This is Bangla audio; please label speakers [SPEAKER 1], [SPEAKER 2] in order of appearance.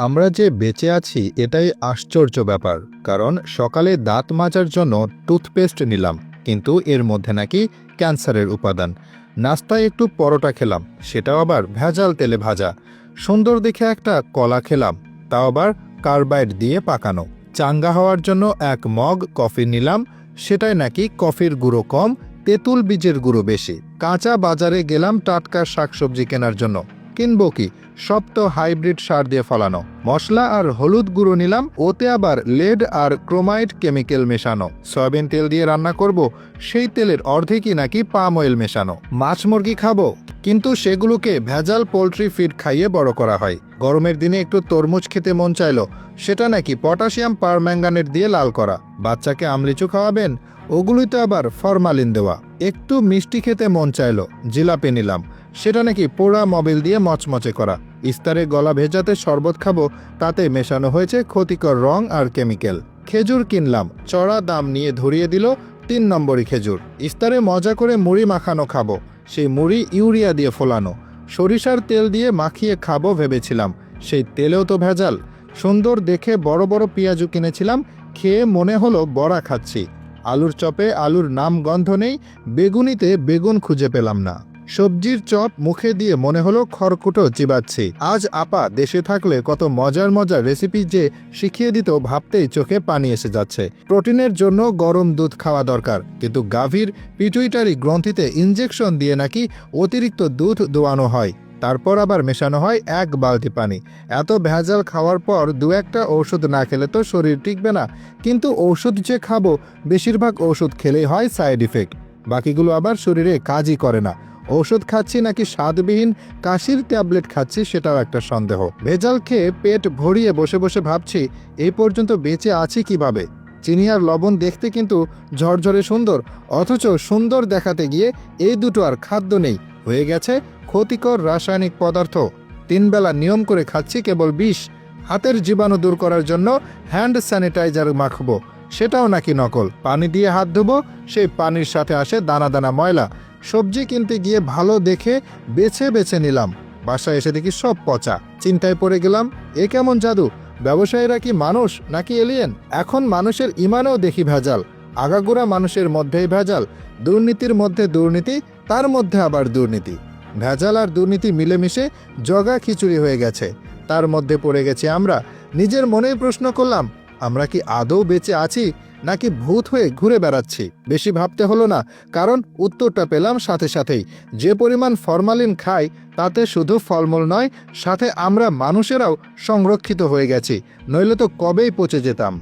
[SPEAKER 1] আমরা যে বেঁচে আছি এটাই আশ্চর্য ব্যাপার। কারণ সকালে দাঁত মাজার জন্য টুথপেস্ট নিলাম, কিন্তু এর মধ্যে নাকি ক্যান্সারের উপাদান। নাস্তায় একটু পরোটা খেলাম, সেটাও আবার ভেজাল তেলে ভাজা। সুন্দর দেখে একটা কলা খেলাম, তাও আবার কার্বাইড দিয়ে পাকানো। চাঙ্গা হওয়ার জন্য এক মগ কফি নিলাম, সেটাই নাকি কফির গুঁড়ো কম, তেঁতুল বীজের গুঁড়ো বেশি। কাঁচা বাজারে গেলাম টাটকা শাকসবজি কেনার জন্য, কিনবো কি, সব তো হাইব্রিড সার দিয়ে ফলানো। মশলা আর হলুদ গুঁড়ো নিলাম, ওতে আবার লেড আর ক্রোমাইড কেমিক্যাল মেশানো। সয়াবিন তেল দিয়ে রান্না করব, সেই তেলের অর্ধেকই নাকি পাম অয়েল মেশানো। মাছ মুরগি খাবো, কিন্তু সেগুলোকে ভেজাল পোলট্রি ফিড খাইয়ে বড় করা হয়। গরমের দিনে একটু তরমুজ খেতে মন চাইলো, সেটা নাকি পটাশিয়াম পারম্যাঙ্গানেট দিয়ে লাল করা। বাচ্চাকে আমলিচু খাওয়াবেন, ওগুলোতে আবার ফরমালিন দেওয়া। একটু মিষ্টি খেতে মন চাইলো, জিলাপি নিলাম, সেটা নাকি পোড়া মবিল দিয়ে মচমচে করা। ইস্তারে গলা ভেজাতে শরবত খাবো, তাতে মেশানো হয়েছে ক্ষতিকর রং আর কেমিক্যাল। খেজুর কিনলাম, চড়া দাম নিয়ে ধরিয়ে দিল 3 নম্বরই খেজুর। ইস্তারে মজা করে মুড়ি মাখানো খাবো, সেই মুড়ি ইউরিয়া দিয়ে ফোলানো। সরিষার তেল দিয়ে মাখিয়ে খাবো ভেবেছিলাম, সেই তেলেও তো ভেজাল। সুন্দর দেখে বড় বড় পেঁয়াজু কিনেছিলাম, খেয়ে মনে হলো বড়া খাচ্ছি। আলুর চপে আলুর নাম গন্ধ নেই, বেগুনিতে বেগুন খুঁজে পেলাম না। সবজির চপ মুখে দিয়ে মনে হলো খড়কুটো চিবাচ্ছি। আজ আপা দেশে থাকলে কত মজার মজার রেসিপি যে শিখিয়ে দিত, ভাবতেই চোখে পানি এসে যাচ্ছে। প্রোটিনের জন্য গরম দুধ খাওয়া দরকার, কিন্তু গাভীর পিটুইটারি গ্রন্থিতে ইনজেকশন দিয়ে নাকি অতিরিক্ত দুধ দোয়ানো হয়, তারপর আবার মেশানো হয় 1 বালতি পানি। এত ভেজাল খাওয়ার পর 2-1টা ঔষধ না খেলে তো শরীর টিকবে না। কিন্তু ঔষধ যে খাবো, বেশিরভাগ ওষুধ খেলেই হয় সাইড ইফেক্ট, বাকিগুলো আবার শরীরে কাজই করে না। ঔষধ খাচ্ছি নাকি স্বাদবিহীন কাশির ট্যাবলেট খাচ্ছি, সেটাও একটা সন্দেহ। ভেজাল খেয়ে পেট ভরিয়ে বসে বসে ভাবছি, এই পর্যন্ত বেঁচে আছি কিভাবে। চিনি আর লবণ দেখতে কিন্তু ঝরঝরে সুন্দর, অথচ সুন্দর দেখাতে গিয়ে এই দুটো আর খাদ্য নেই, হয়ে গেছে ক্ষতিকর রাসায়নিক পদার্থ। 3 বেলা নিয়ম করে খাচ্ছি কেবল বিষ। হাতের জীবাণু দূর করার জন্য হ্যান্ড স্যানিটাইজার মাখবো, সেটাও নাকি নকল। পানি দিয়ে হাত ধোবো, সেই পানির সাথে আসে দানা দানা ময়লা। সবজি কিনতে গিয়ে ভালো দেখে বেছে বেছে নিলাম, বাসায় এসে দেখি সব পচা। চিন্তায় পড়ে গেলাম, এ কেমন জাদু? ব্যবসায়ীরা কি মানুষ নাকি এলিয়েন? এখন মানুষের ইমানেও দেখি ভেজাল, আগাগোড়া মানুষের মধ্যেই ভেজাল। দুর্নীতির মধ্যে দুর্নীতি, তার মধ্যে আবার দুর্নীতি। ভেজাল আর দুর্নীতি মিলেমিশে জগা খিচুড়ি হয়ে গেছে, তার মধ্যে পড়ে গেছি আমরা। নিজের মনেই প্রশ্ন করলাম, আমরা কি আদৌ বেঁচে আছি নাকি ভূত হয়ে ঘুরে বেড়াচ্ছি? বেশি ভাবতে হলো না, কারণ উত্তরটা পেলাম সাথে সাথেই। যে পরিমাণ ফরমালিন খাই, তাতে শুধু ফলমূল নয়, সাথে আমরা মানুষেরাও সংরক্ষিত হয়ে গেছি, নইলে তো কবেই পচে যেতাম।